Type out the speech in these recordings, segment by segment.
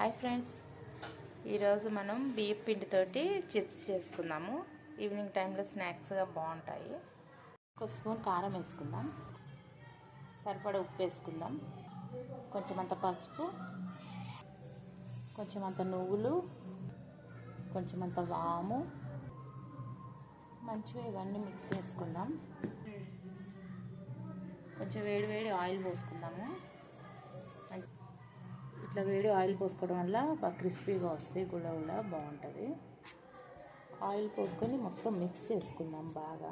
Hi friends, ఈరోజు మనం బియ్యం పిండితోటి చిప్స్ చేసుకుందాము. ఈవినింగ్ టైంలో స్నాక్స్గా బాగుంటాయి. ఒక స్పూన్ కారం వేసుకుందాం, సరిపడా ఉప్పు వేసుకుందాం, కొంచెం అంత పసుపు, కొంచెం అంత నువ్వులు, కొంచెం అంత వాము, మంచిగా ఇవన్నీ మిక్స్ చేసుకుందాం. కొంచెం వేడి వేడి ఆయిల్ పోసుకుందాము. ఇట్లా వేడి ఆయిల్ పోసుకోవడం వల్ల బాగా క్రిస్పీగా వస్తాయి, గుళ్ళ బాగుంటుంది. ఆయిల్ పోసుకొని మొత్తం మిక్స్ చేసుకుందాం బాగా.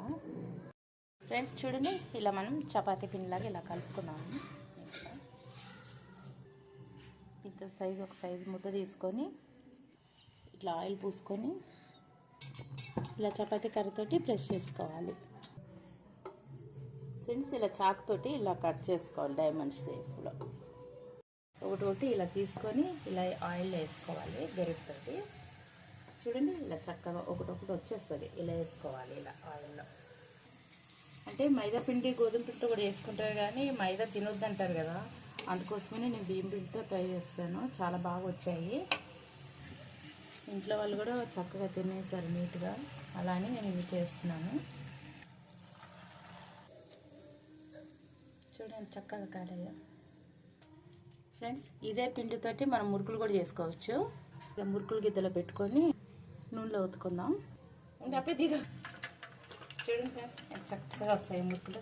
ఫ్రెండ్స్ చూడండి, ఇలా మనం చపాతీ పిండిలాగా ఇలా కలుపుకున్నాము. ఇంత సైజు ఒక సైజు ముద్ద తీసుకొని ఇట్లా ఆయిల్ పూసుకొని ఇలా చపాతీ కర్రతోటి ప్రెస్ చేసుకోవాలి. ఫ్రెండ్స్ ఇలా చాకుతోటి ఇలా కట్ చేసుకోవాలి డైమండ్ షేప్లో. ఒకటి ఇలా తీసుకొని ఇలా ఆయిల్ వేసుకోవాలి గరిటెతోటి. చూడండి ఇలా చక్కగా ఒకటి వచ్చేస్తుంది. ఇలా వేసుకోవాలి ఇలా ఆయిల్లో. అంటే మైదా పిండి గోధుమ పిండితో కూడా వేసుకుంటారు, కానీ మైదా తినొద్దు అంటారు కదా, అందుకోసమే నేను బియ్యం పిండితో ట్రై చేస్తాను. చాలా బాగా వచ్చాయి. ఇంట్లో వాళ్ళు కూడా చక్కగా తినేసారు నీట్గా. అలా అని నేను ఇవి చేస్తున్నాను. చూడండి చక్కగా కారయ్యా. ఫ్రెండ్స్ ఇదే పిండితోటి మనం మురుకులు కూడా చేసుకోవచ్చు. ఇలా మురుకులు గిద్దలో పెట్టుకొని నూనెలో ఉతుకుందాం. ఇంకా అప్పుడే దిగ. చూడండి ఫ్రెండ్స్ చక్కగా వస్తాయి మురుకులు.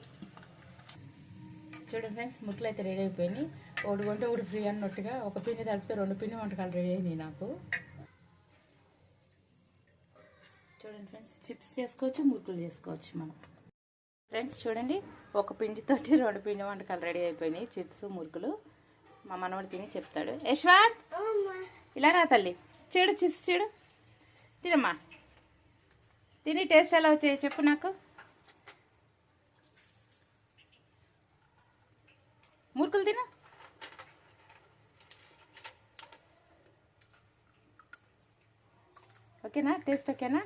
చూడండి ఫ్రెండ్స్ మురుకులు అయితే రెడీ అయిపోయినాయి. ఒకటి కొంటే ఒకటి ఫ్రీ అన్నట్టుగా ఒక పిండి తడిపితే 2 పిండి వంటకాలు రెడీ అయినాయి నాకు. చూడండి ఫ్రెండ్స్ చిప్స్ చేసుకోవచ్చు, మురుకులు చేసుకోవచ్చు మనం. ఫ్రెండ్స్ చూడండి, ఒక పిండితోటి 2 పిండి వంటకాలు రెడీ అయిపోయినాయి, చిప్స్ మురుకులు. మా మనవడు తిని చెప్తాడు. యశ్వంత్ ఇలా రా తల్లి, చూడు చిప్స్ చూడు, తినమ్మా, తిని టేస్ట్ ఎలా వచ్చాయి చెప్పు నాకు. మురుకులు తిను. ఓకేనా, టేస్ట్ ఓకేనా?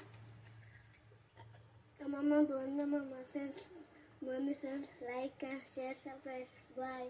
Mama, friends, like and share, subscribe. Bye.